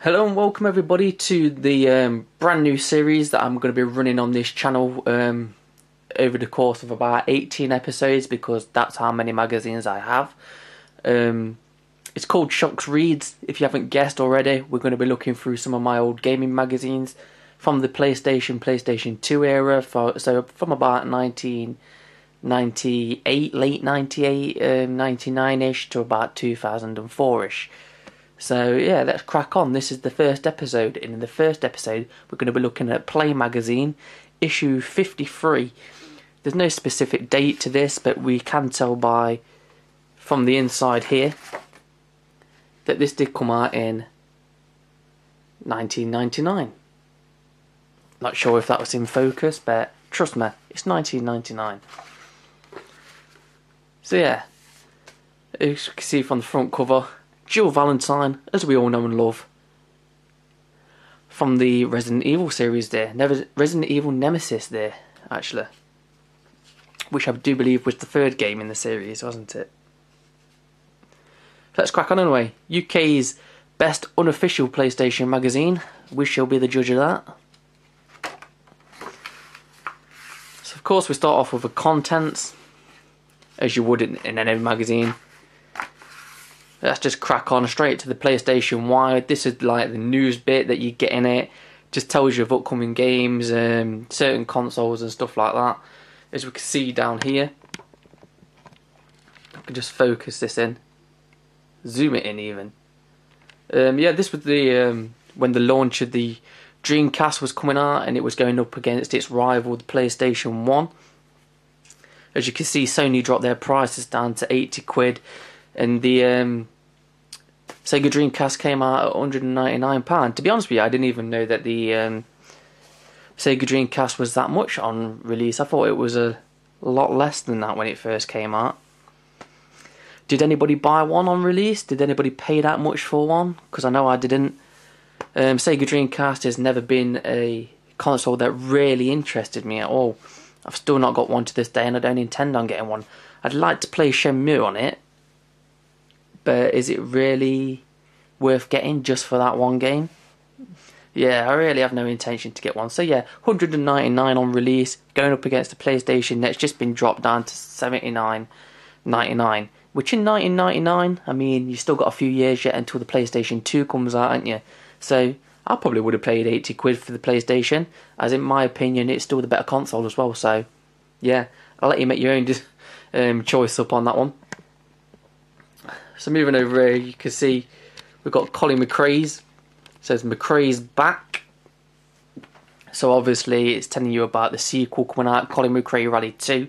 Hello and welcome everybody to the brand new series that I'm going to be running on this channel over the course of about 18 episodes, because that's how many magazines I have. It's called Shockz Readz. If you haven't guessed already, we're going to be looking through some of my old gaming magazines from the PlayStation 2 era, so from about 1998, late 98, 99ish to about 2004ish. So yeah, let's crack on. This is the first episode, and in the first episode we're going to be looking at Play magazine, issue 53. There's no specific date to this, but we can tell from the inside here that this did come out in 1999. Not sure if that was in focus, but trust me, it's 1999. So yeah, as you can see from the front cover, Jill Valentine, as we all know and love, from the Resident Evil series there. Resident Evil Nemesis there, actually. Which I do believe was the third game in the series, wasn't it? Let's crack on anyway. UK's best unofficial PlayStation magazine. We shall be the judge of that. So of course we start off with the contents, as you would in any magazine. Let's just crack on straight to the PlayStation Wide. This is like the news bit that you get in it. Just tells you of upcoming games, certain consoles and stuff like that. As we can see down here. I can just focus this in. Zoom it in even. Yeah, this was the when the launch of the Dreamcast was coming out, and it was going up against its rival, the PlayStation 1. As you can see, Sony dropped their prices down to 80 quid. And the Sega Dreamcast came out at £199. To be honest with you, I didn't even know that the Sega Dreamcast was that much on release. I thought it was a lot less than that when it first came out. Did anybody buy one on release? Did anybody pay that much for one? Because I know I didn't. Sega Dreamcast has never been a console that really interested me at all. I've still not got one to this day, and I don't intend on getting one. I'd like to play Shenmue on it, but is it really worth getting just for that one game? Yeah, I really have no intention to get one. So yeah, $199 on release, going up against the PlayStation that's just been dropped down to $79.99. Which in 1999, I mean, you still got a few years yet until the PlayStation 2 comes out, ain't you? So I probably would have paid 80 quid for the PlayStation, as in my opinion it's still the better console as well. So yeah, I'll let you make your own choice up on that one. So moving over here, you can see we've got Colin McRae's. It says McRae's back. So obviously it's telling you about the sequel coming out, Colin McRae Rally 2.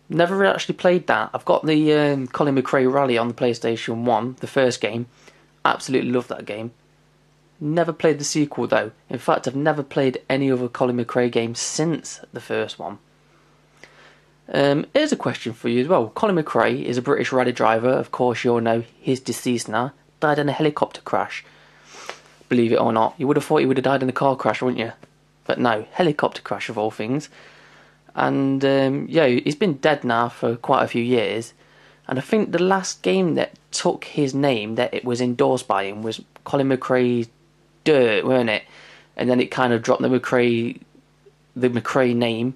Never actually played that. I've got the Colin McRae Rally on the PlayStation 1, the first game. Absolutely love that game. Never played the sequel though. In fact, I've never played any other Colin McRae game since the first one. Here's a question for you as well. Colin McRae is a British rally driver. Of course, you all know he's deceased now. Died in a helicopter crash. Believe it or not. You would have thought he would have died in a car crash, wouldn't you? But no, helicopter crash of all things. And yeah, he's been dead now for quite a few years. And I think the last game that took his name, that it was endorsed by him, was Colin McRae Dirt, weren't it? And then it kind of dropped the McRae name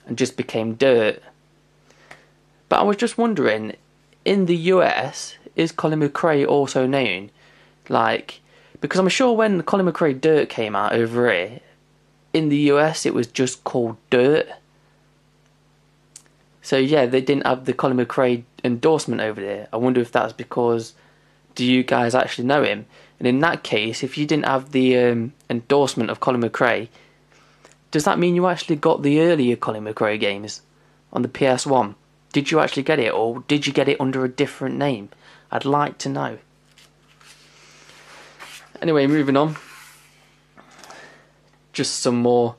and just became Dirt. But I was just wondering, in the US, is Colin McRae also known? Like, because I'm sure when Colin McRae Dirt came out over here, in the US it was just called Dirt. So yeah, they didn't have the Colin McRae endorsement over there. I wonder if that's because, do you guys actually know him? And in that case, if you didn't have the endorsement of Colin McRae, does that mean you actually got the earlier Colin McRae games on the PS1? Did you actually get it, or did you get it under a different name? I'd like to know. Anyway, moving on. Just some more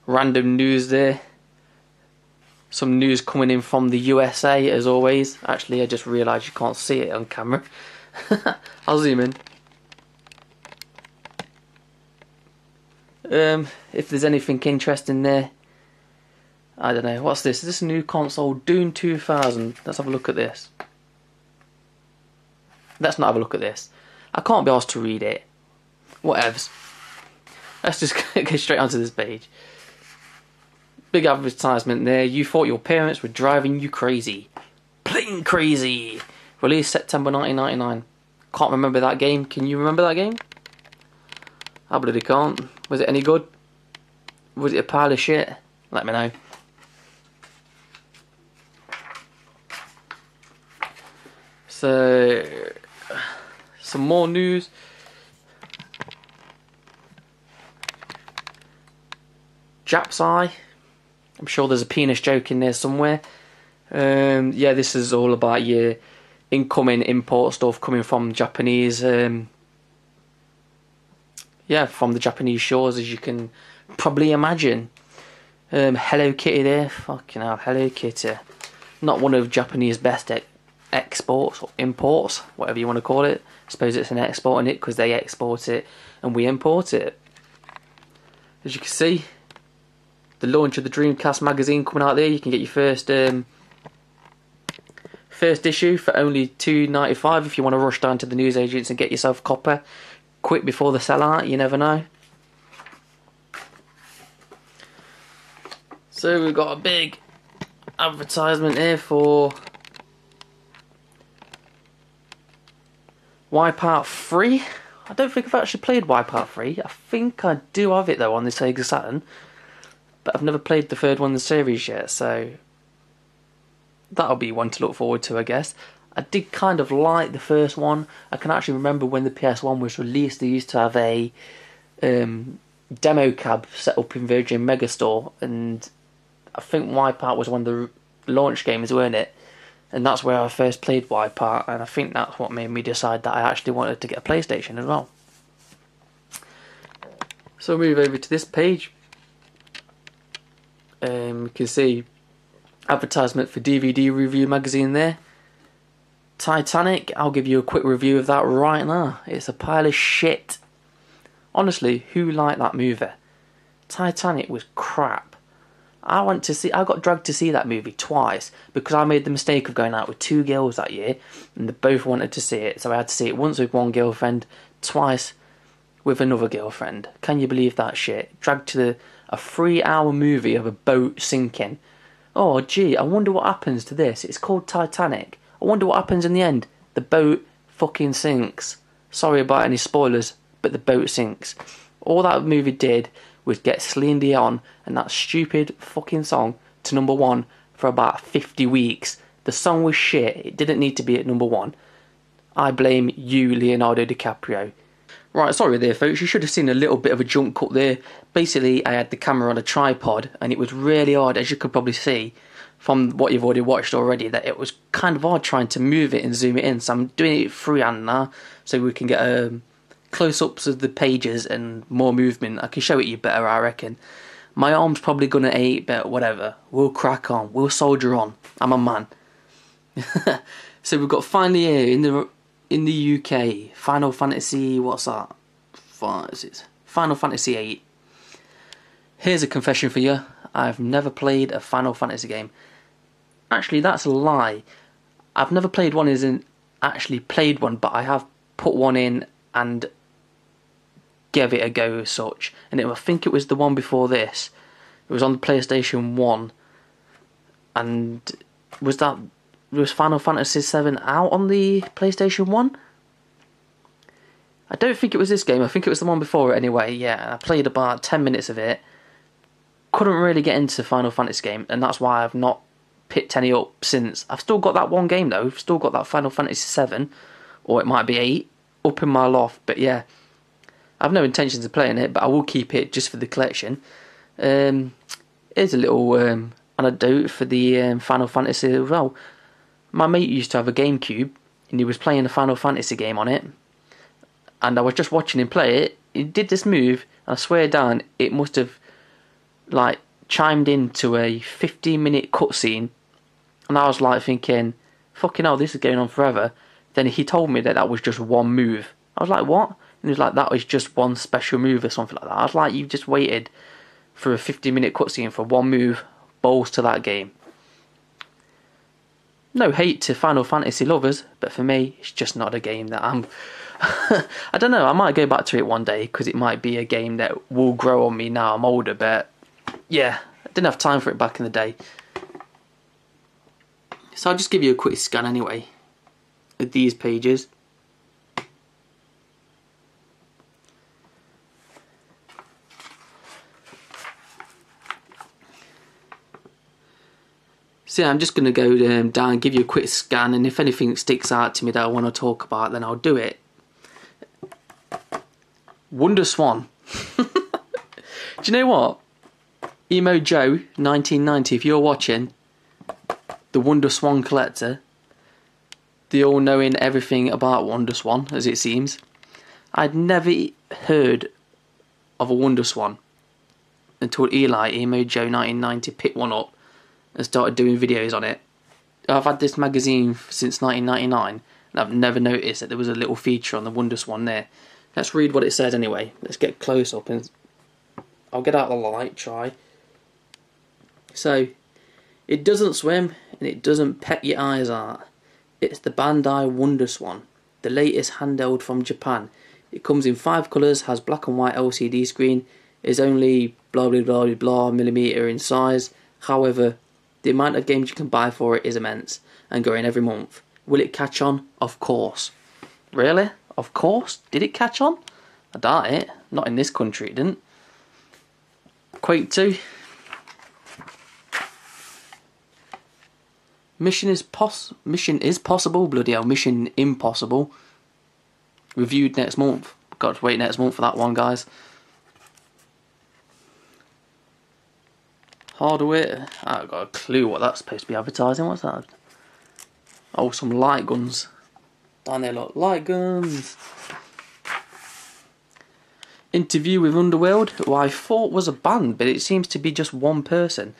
random news there. Some news coming in from the USA as always. Actually, I just realised you can't see it on camera. I'll zoom in. If there's anything interesting there, I don't know. What's this? Is this a new console? Doom 2000. Let's have a look at this. Let's not have a look at this. I can't be asked to read it. Whatevs. Let's just go straight onto this page. Big advertisement there. You thought your parents were driving you crazy. Plain crazy. Released September 1999. Can't remember that game. Can you remember that game? I bloody can't. Was it any good? Was it a pile of shit? Let me know. So, some more news. Jap's Eye. I'm sure there's a penis joke in there somewhere. Yeah, this is all about your incoming import stuff coming from Japanese. Yeah, from the Japanese shores, as you can probably imagine. Hello Kitty there. Fucking hell, Hello Kitty. Not one of Japanese best exports or imports, whatever you want to call it. I suppose it's an export in it because they export it and we import it. As you can see, the launch of the Dreamcast magazine coming out there. You can get your first issue for only $2.95 if you want to rush down to the newsagents and get yourself a copy. Quick before the sell out, you never know. So we've got a big advertisement here for Wipeout 3. I don't think I've actually played Wipeout 3. I think I do have it though on the Sega Saturn, but I've never played the third one in the series yet, so that'll be one to look forward to, I guess. I did kind of like the first one. I can actually remember when the PS1 was released, they used to have a demo cab set up in Virgin Megastore, and I think Wipeout was one of the launch games, weren't it? And that's where I first played Wipeout, and I think that's what made me decide that I actually wanted to get a PlayStation as well. So move over to this page. You can see advertisement for DVD review magazine there. Titanic, I'll give you a quick review of that right now. It's a pile of shit. Honestly, who liked that movie? Titanic was crap. I got dragged to see that movie twice because I made the mistake of going out with two girls that year and they both wanted to see it, so I had to see it once with one girlfriend, twice with another girlfriend. Can you believe that shit? Dragged to a 3-hour movie of a boat sinking. Oh gee, I wonder what happens to this. It's called Titanic. I wonder what happens in the end. The boat fucking sinks. Sorry about any spoilers, but the boat sinks. All that movie did was get Celine Dion and that stupid fucking song to number 1 for about 50 weeks. The song was shit. It didn't need to be at number 1. I blame you, Leonardo DiCaprio. Right, sorry there folks, you should have seen a little bit of a jump cut there. Basically, I had the camera on a tripod and it was really hard, as you could probably see from what you've already watched already, that it was kind of hard trying to move it and zoom it in. So I'm doing it freehand now so we can get close-ups of the pages and more movement. I can show it you better, I reckon. My arm's probably gonna ache, but whatever. We'll crack on. We'll soldier on. I'm a man. So we've got finally here in the UK, Final Fantasy, what's that? Final Fantasy VIII. Here's a confession for you. I've never played a Final Fantasy game. Actually, that's a lie. I've never played one as in actually played one, but I have put one in and gave it a go as such. And I think it was the one before this. It was on the PlayStation 1. And was Final Fantasy VII out on the PlayStation 1? I don't think it was this game. I think it was the one before it anyway. Yeah, I played about 10 minutes of it. Couldn't really get into the Final Fantasy game, and that's why I've not picked any up since. I've still got that one game though. I've still got that Final Fantasy VII, or it might be 8, up in my loft. But yeah, I have no intentions of playing it, but I will keep it just for the collection. Here's a little anecdote for the Final Fantasy as well. My mate used to have a GameCube, and he was playing a Final Fantasy game on it. And I was just watching him play it. He did this move, and I swear down, it must have like chimed into a 15-minute cutscene, and I was like thinking, fucking hell, this is going on forever. Then he told me that was just one move. I was like, what? And he was like, that was just one special move or something like that. I was like, you've just waited for a 15-minute cutscene for one move. Balls to that game. no hate to Final Fantasy lovers, but for me, it's just not a game that I'm... I don't know, I might go back to it one day, because it might be a game that will grow on me now I'm older, but yeah, I didn't have time for it back in the day. So I'll just give you a quick scan anyway of these pages. So yeah, I'm just going to go down, give you a quick scan, and if anything sticks out to me that I want to talk about, then I'll do it. Wonder Swan. Do you know what? Emo Joe, 1990, if you're watching, the Wonder Swan collector, the all-knowing everything about Wonder Swan, as it seems. I'd never heard of a Wonder Swan until Eli, Emo Joe, 1990, picked one up and started doing videos on it. I've had this magazine since 1999, and I've never noticed that there was a little feature on the Wonder Swan there. Let's read what it says anyway. Let's get close up, and I'll get out the light, try. So, it doesn't swim, and it doesn't pet your eyes out. It's the Bandai Wonder Swan, the latest handheld from Japan. It comes in 5 colours, has black and white LCD screen, is only blah blah blah blah millimetre in size. However, the amount of games you can buy for it is immense and growing every month. Will it catch on? Of course. Really? Of course? Did it catch on? I doubt it. Not in this country it didn't. Quake 2. Mission is possible. Bloody hell. Mission Impossible. Reviewed next month. Got to wait next month for that one, guys. Hardware. I haven't got a clue what that's supposed to be advertising. What's that? Oh, some light guns. Down there, look. Light guns. Interview with Underworld, who I thought was a band, but it seems to be just one person.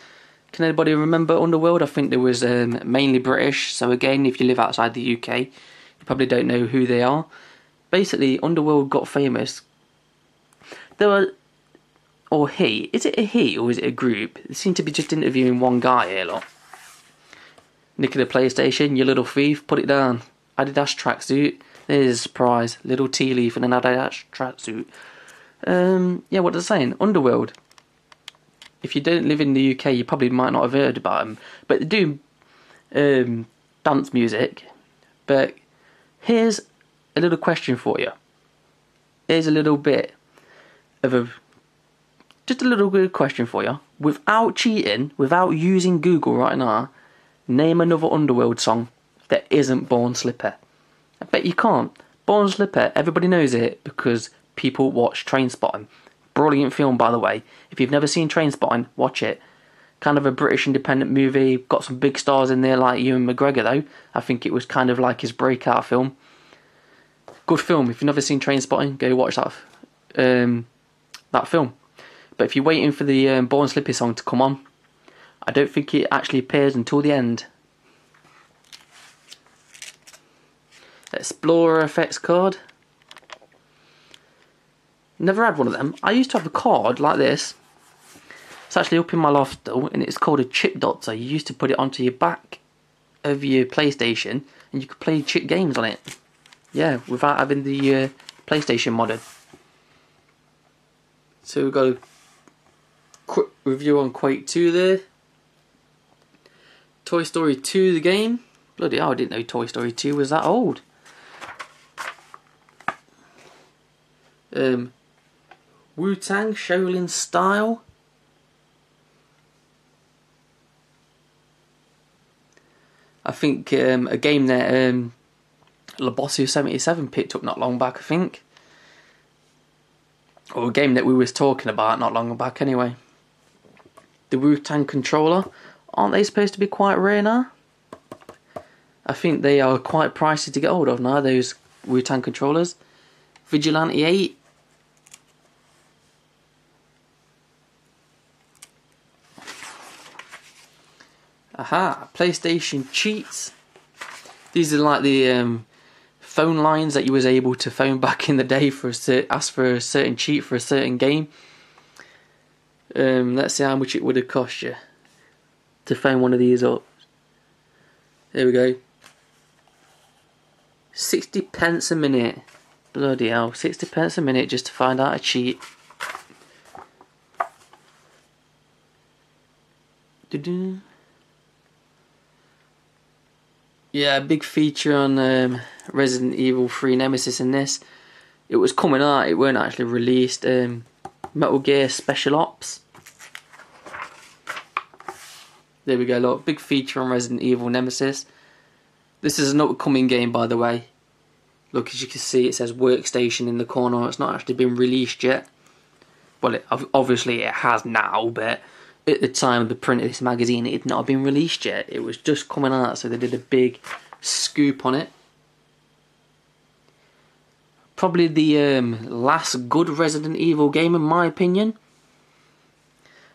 Can anybody remember Underworld? I think there was mainly British, so again, if you live outside the UK, you probably don't know who they are. Basically, Underworld got famous. There were... Or he. Is it a he or is it a group? They seem to be just interviewing one guy here, look. Nicking the PlayStation, you little thief, put it down. Adidas tracksuit. There's a surprise. Little tea leaf and an Adidas tracksuit. Yeah, what is it saying? Underworld. If you don't live in the UK, you probably might not have heard about them. But they do dance music. But here's a little question for you. Here's a little bit of a... Just a little good question for you. Without cheating, without using Google right now, name another Underworld song that isn't Born Slipper. I bet you can't. Born Slipper, everybody knows it because people watch Trainspotting. Brilliant film, by the way. If you've never seen Trainspotting, watch it. Kind of a British independent movie. Got some big stars in there like Ewan McGregor, though. I think it was kind of like his breakout film. Good film. If you've never seen Trainspotting, go watch that film. But if you're waiting for the Born Slippy song to come on, I don't think it actually appears until the end. Explorer effects card. Never had one of them. I used to have a card like this. It's actually up in my loft still, and it's called a chip doctor. You used to put it onto your back of your PlayStation, and you could play chip games on it. Yeah, without having the PlayStation modded. So we've got a quick review on Quake 2 there. Toy Story 2 the game. Bloody hell, I didn't know Toy Story 2 was that old. Wu-Tang Shaolin Style. I think a game that Labossiu77 picked up not long back, I think. Or a game that we was talking about not long back anyway. The Wu-Tang controller. Aren't they supposed to be quite rare now? I think they are quite pricey to get hold of now, those Wu-Tang controllers. Vigilante 8. Aha, PlayStation cheats. These are like the phone lines that you was able to phone back in the day for ask for a certain cheat for a certain game. Let's see how much it would have cost you to phone one of these up. There we go. 60 pence a minute. Bloody hell, 60 pence a minute just to find out a cheat. Yeah, big feature on Resident Evil 3 Nemesis in this. It was coming out, it weren't actually released. Metal Gear Special Ops. There we go, look, big feature on Resident Evil Nemesis. This is an upcoming game, by the way. Look, as you can see, it says workstation in the corner. It's not actually been released yet. Well, obviously it has now, but at the time of the print of this magazine, it had not been released yet. It was just coming out, so they did a big scoop on it. Probably the last good Resident Evil game, in my opinion.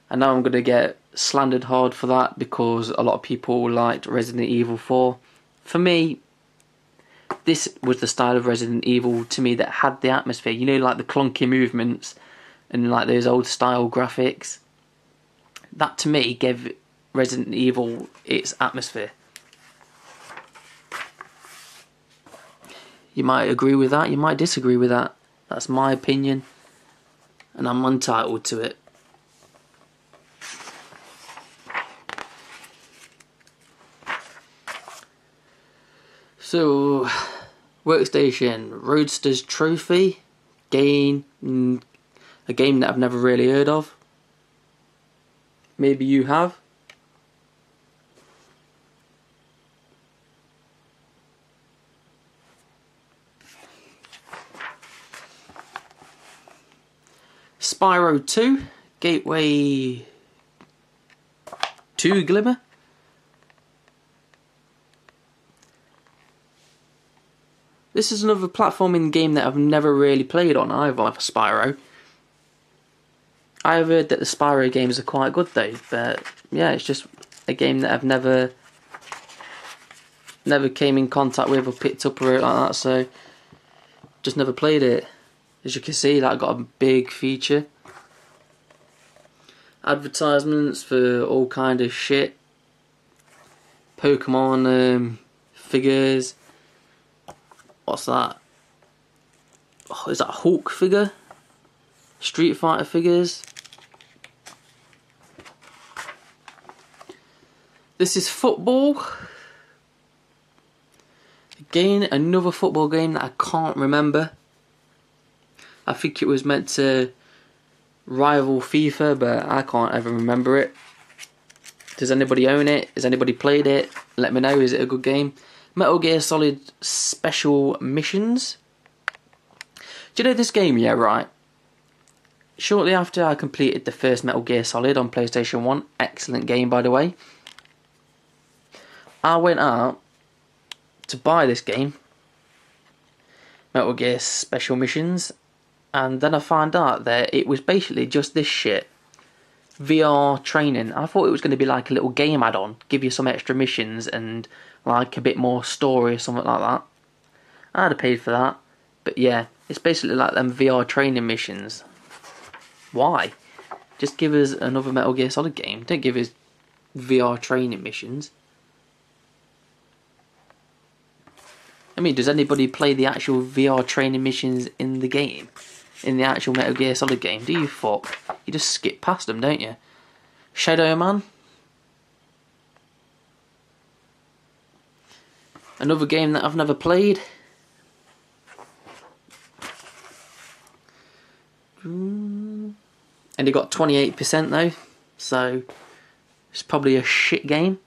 And now I'm going to get slandered hard for that because a lot of people liked Resident Evil 4. For me, this was the style of Resident Evil to me that had the atmosphere. You know, like the clunky movements and like those old style graphics. That to me gave Resident Evil its atmosphere. You might agree with that, you might disagree with that. That's my opinion, and I'm entitled to it. So, workstation, Roadster's Trophy, a game that I've never really heard of. Maybe you have. Spyro 2, Gateway 2 Glimmer. This is another platforming game that I've never really played on either for Spyro. I've heard that the Spyro games are quite good though, but yeah, it's just a game that I've never came in contact with or picked up or like that, so just never played it. As you can see, that got a big feature. Advertisements for all kind of shit. Pokemon figures. What's that? Oh, is that a Hulk figure? Street Fighter figures. This is football. Again, another football game that I can't remember. I think it was meant to rival FIFA, but I can't ever remember it. Does anybody own it? Has anybody played it? Let me know, is it a good game? Metal Gear Solid Special Missions. Do you know this game? Yeah, right. Shortly after I completed the first Metal Gear Solid on PlayStation 1, excellent game by the way, I went out to buy this game, Metal Gear Special Missions, and then I found out that it was basically just this shit. VR training. I thought it was going to be like a little game add-on, give you some extra missions and like a bit more story or something like that. I'd have paid for that, but yeah, it's basically like them VR training missions. Why? Just give us another Metal Gear Solid game. Don't give us VR training missions. I mean, does anybody play the actual VR training missions in the game? In the actual Metal Gear Solid game? Do you fuck? You just skip past them, don't you? Shadow Man. Another game that I've never played. And it got 28% though, so it's probably a shit game.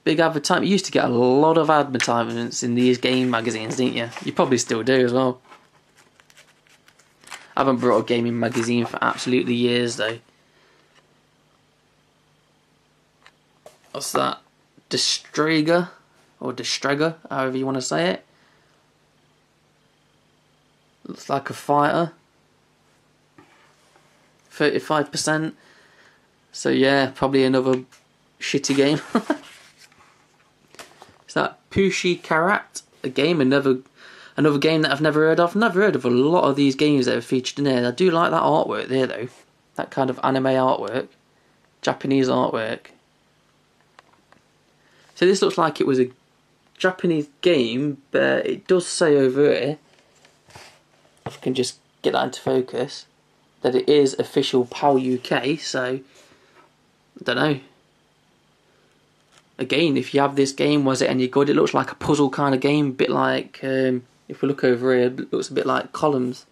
Big advertisement. You used to get a lot of advertisements in these game magazines, didn't you? You probably still do as well. I haven't brought a gaming magazine for absolutely years though. What's that? Distrager, or Distrager, however you want to say it. Looks like a fighter. 35%. So yeah, probably another shitty game. Is that Pushi Karat? A game, another game that I've never heard of. I've never heard of a lot of these games that are featured in there. I do like that artwork there though. That kind of anime artwork. Japanese artwork. So this looks like it was a Japanese game, but it does say over here, if I can just get that into focus, that it is official PAL UK, so I don't know. Again, if you have this game, was it any good? It looks like a puzzle kind of game, a bit like, if we look over here, it looks a bit like Columns.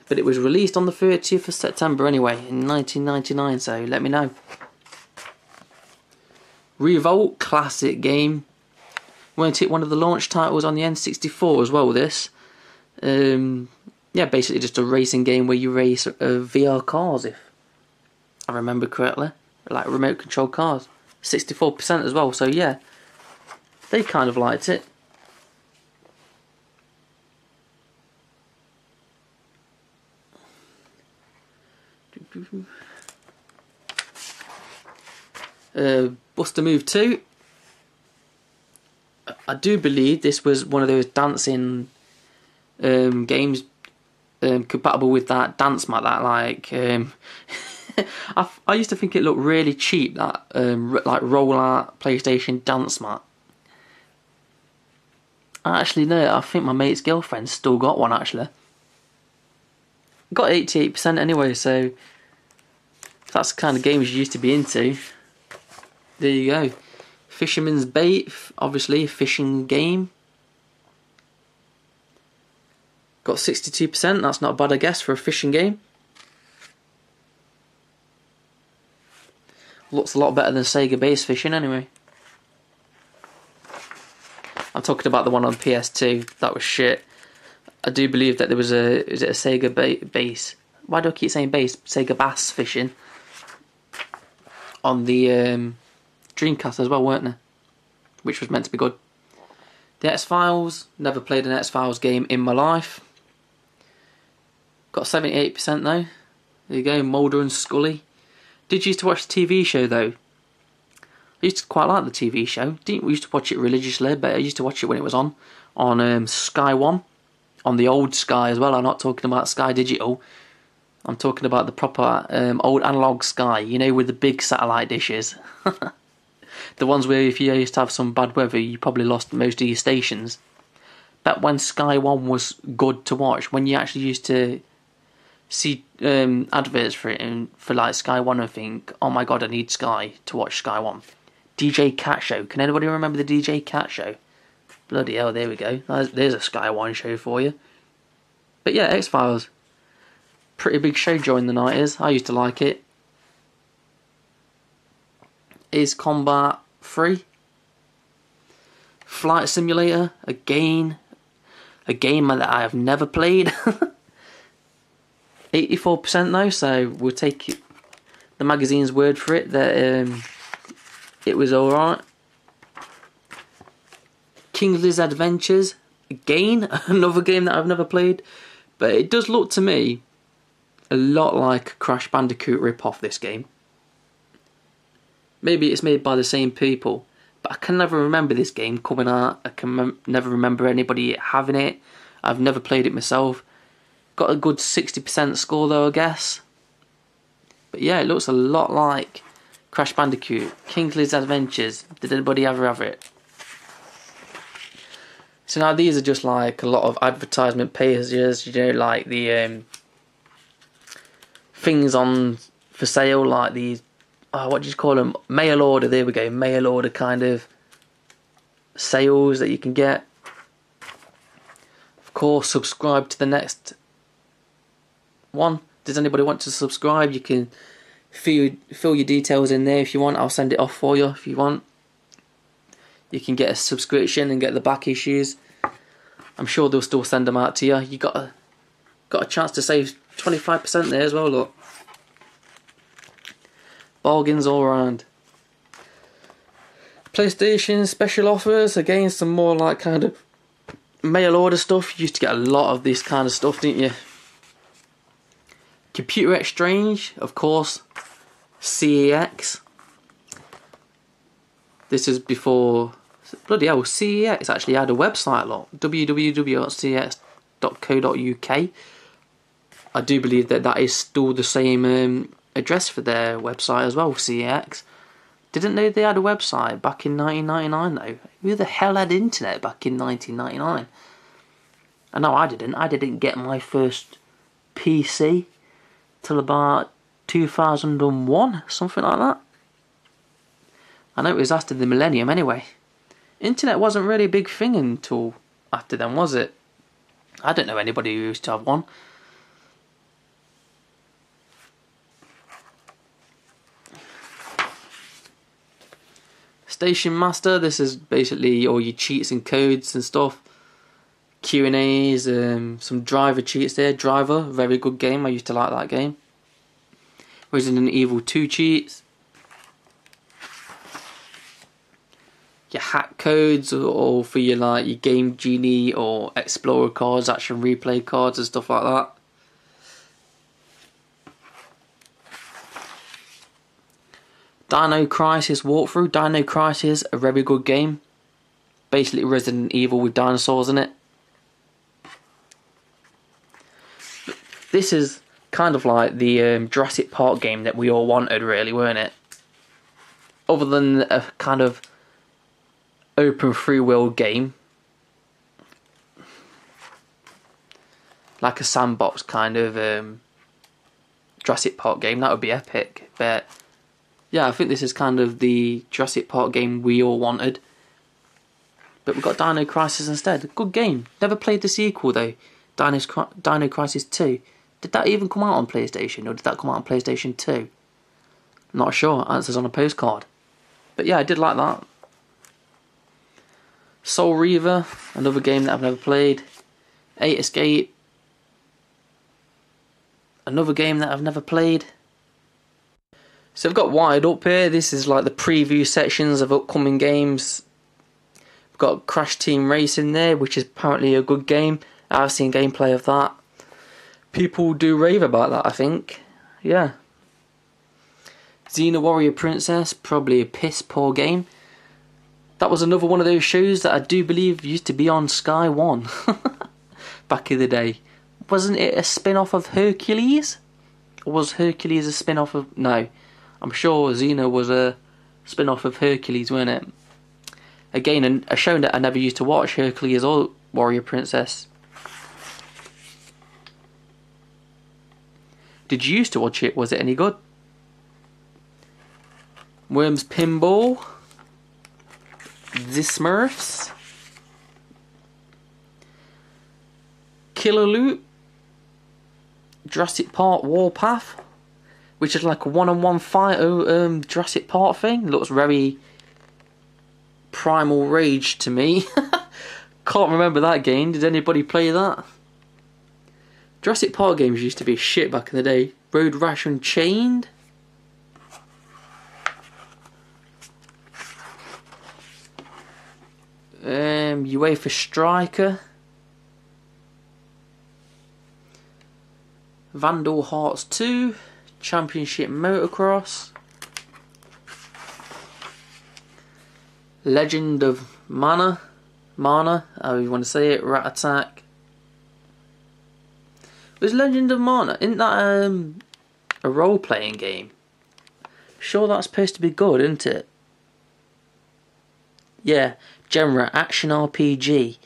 But it was released on the 30th of September anyway, in 1999, so let me know. Revolt, classic game. Weren't it one of the launch titles on the N64 as well, this? Yeah, basically just a racing game where you race VR cars, if I remember correctly. Like remote control cars. 64% as well, so yeah. They kind of liked it. Buster Move 2. I do believe this was one of those dancing games compatible with that dance mat, that like I used to think it looked really cheap, that like roll art PlayStation dance mat. Actually no, I think my mate's girlfriend still got one actually. Got 88% anyway, so if that's the kind of games you used to be into, there you go. Fisherman's Bait, obviously a fishing game. Got 62%, that's not bad I guess for a fishing game. Looks a lot better than Sega Base Fishing anyway. I'm talking about the one on PS2, that was shit. I do believe that there was a, is it a Sega Base? Why do I keep saying base? Sega Bass Fishing. On the Dreamcast as well, weren't there? Which was meant to be good. The X-Files, never played an X-Files game in my life. Got 78% though. There you go, Mulder and Scully. Did you used to watch the TV show though? I used to quite like the TV show. We used to watch it religiously, but I used to watch it when it was on Sky One. On the old Sky as well. I'm not talking about Sky Digital. I'm talking about the proper old analogue Sky, you know, with the big satellite dishes. The ones where if you used to have some bad weather, you probably lost most of your stations. But when Sky One was good to watch, when you actually used to see adverts for it, and for like Sky One, and think, oh my god, I need Sky to watch Sky One. DJ Cat Show. Can anybody remember the DJ Cat Show? Bloody hell, there we go. There's a Sky One show for you. But yeah, X-Files. Pretty big show during the 90s. I used to like it. Is Combat 3. Flight Simulator. Again. A game that I have never played. 84% though, so we'll take the magazine's word for it that it was alright. Kingsley's Adventures. Again, another game that I've never played. But it does look to me a lot like Crash Bandicoot rip-off, this game. Maybe it's made by the same people, but I can never remember this game coming out. I can never remember anybody having it. I've never played it myself. Got a good 60% score though, I guess. But yeah, it looks a lot like Crash Bandicoot. Kingsley's Adventures. Did anybody ever have it? So now these are just like a lot of advertisement pages, you know, like the things on for sale, like these, what do you call them? Mail order, there we go, mail order kind of sales that you can get. Of course, subscribe to the next one. Does anybody want to subscribe? You can fill your details in there if you want. I'll send it off for you if you want. You can get a subscription and get the back issues. I'm sure they'll still send them out to you. You got a chance to save 25% there as well. Look, bargains all around. PlayStation special offers. Again, some more like kind of mail order stuff. You used to get a lot of this kind of stuff, didn't you? Computer Exchange, of course. CEX. This is before, bloody hell, CEX actually had a website, look, www.cex.co.uk. I do believe that is still the same address for their website as well, CEX. Didn't know they had a website back in 1999 though. Who the hell had internet back in 1999? I know I didn't. I didn't get my first PC till about 2001, something like that. I know it was after the millennium anyway. Internet wasn't really a big thing until after then, was it? I don't know anybody who used to have one. Station Master, this is basically all your cheats and codes and stuff. Q&As, some Driver cheats there. Driver, very good game, I used to like that game. Resident Evil 2 cheats. Your hack codes, or for your like your Game Genie or Explorer cards, Action Replay cards and stuff like that. Dino Crisis walkthrough. Dino Crisis, a very good game. Basically Resident Evil with dinosaurs in it. This is kind of like the Jurassic Park game that we all wanted, really, weren't it? Other than a kind of open free world game, like a sandbox kind of Jurassic Park game, that would be epic. But yeah, I think this is kind of the Jurassic Park game we all wanted. But we got Dino Crisis instead. Good game. Never played the sequel though. Dino Crisis 2. Did that even come out on PlayStation, or did that come out on PlayStation 2? Not sure. Answers on a postcard. But yeah, I did like that. Soul Reaver, another game that I've never played. 8 Escape, another game that I've never played. So I've got Wired up here. This is like the preview sections of upcoming games. We've got Crash Team Racing there, which is apparently a good game. I've seen gameplay of that. People do rave about that, I think. Yeah. Xena Warrior Princess, probably a piss poor game. That was another one of those shows that I do believe used to be on Sky 1 back in the day. Wasn't it a spin-off of Hercules? Or was Hercules a spin-off of... No, I'm sure Xena was a spin-off of Hercules, weren't it? Again, a show that I never used to watch, Hercules or Warrior Princess. Did you used to watch it? Was it any good? Worms Pinball. The Smurfs. Killer Loot. Jurassic Park Warpath, which is like a one-on-one fight Jurassic Park thing. Looks very Primal Rage to me. Can't remember that game. Did anybody play that? Jurassic Park games used to be shit back in the day. Road Rash Unchained. UEFA Striker. Vandal Hearts 2. Championship Motocross. Legend of Mana, however you want to say it. Rat Attack. Was Legend of Mana, isn't that a role-playing game? Sure, that's supposed to be good, isn't it? Yeah, genre action RPG.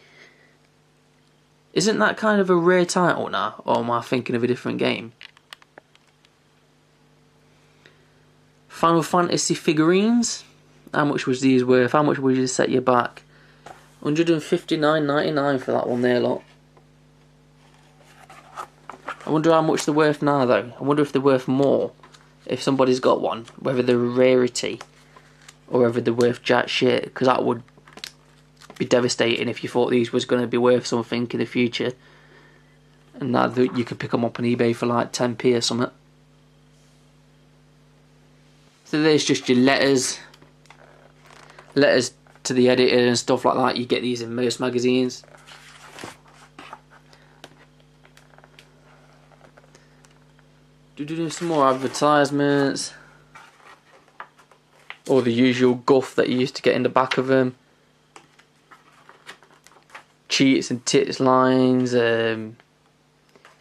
Isn't that kind of a rare title now, or am I thinking of a different game? Final Fantasy figurines. How much was these worth? How much would you set you back? $159.99 for that one there, lot. I wonder how much they're worth now, though. I wonder if they're worth more if somebody's got one. Whether they're a rarity or whether they're worth jack shit. Because that would be devastating if you thought these was going to be worth something in the future. And now you could pick them up on eBay for like 10p or something. So there's just your letters to the editor and stuff like that. You get these in most magazines. Do some more advertisements, or the usual guff that you used to get in the back of them. Cheats and tits lines,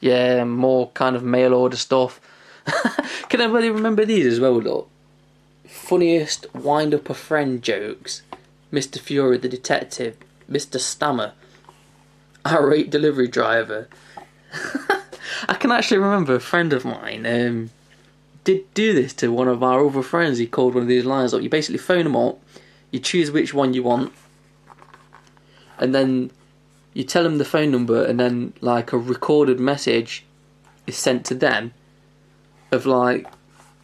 yeah, more kind of mail order stuff. Can anybody remember these as well, look? funniest wind up a friend jokes. Mr. Fury the detective, Mr. Stammer, irate delivery driver. I can actually remember a friend of mine did do this to one of our other friends. He called one of these lines up. You basically phone them up, you choose which one you want, and then you tell them the phone number, and then like a recorded message is sent to them of, like,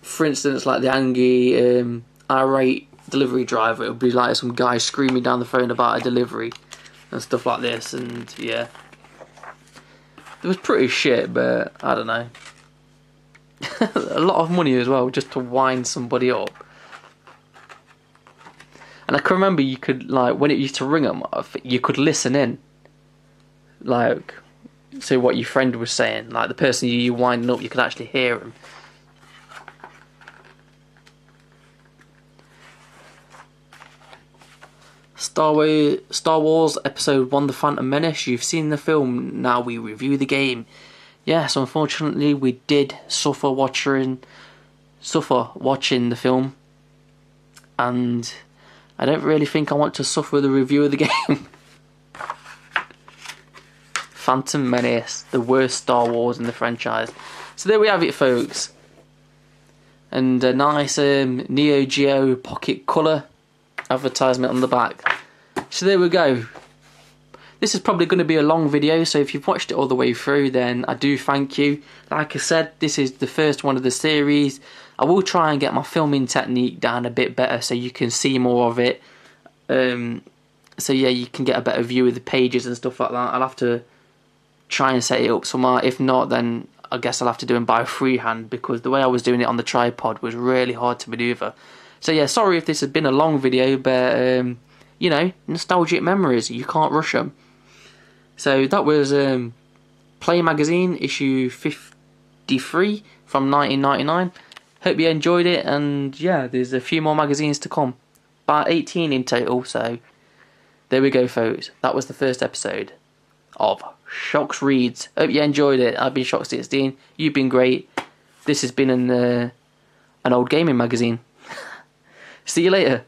for instance, like the angry irate delivery driver. It would be like some guy screaming down the phone about a delivery and stuff like this, and yeah, it was pretty shit, but I don't know. A lot of money as well, just to wind somebody up. And I can remember you could, like, when it used to ring them, you could listen in, like, so what your friend was saying, like the person you winding up, you could actually hear him. Star Wars Episode 1: The Phantom Menace. You've seen the film, now we review the game. Yes, unfortunately we did suffer watching the film, and I don't really think I want to suffer the review of the game. Phantom Menace, the worst Star Wars in the franchise. So there we have it, folks. And a nice Neo Geo Pocket Colour advertisement on the back. So there we go. This is probably going to be a long video, so if you've watched it all the way through, then I do thank you. Like I said, this is the first one of the series. I will try and get my filming technique down a bit better so you can see more of it. So yeah, you can get a better view of the pages and stuff like that. I'll have to try and set it up somewhere. If not, then I guess I'll have to do it by freehand, because the way I was doing it on the tripod was really hard to maneuver. So yeah, sorry if this has been a long video, but you know, nostalgic memories, you can't rush them. So that was Play Magazine issue 53 from 1999. Hope you enjoyed it, and yeah, there's a few more magazines to come. About 18 in total, so there we go, folks. That was the first episode of Shockz Readz. Hope you enjoyed it. I've been Shockz16. You've been great. This has been an old gaming magazine. See you later.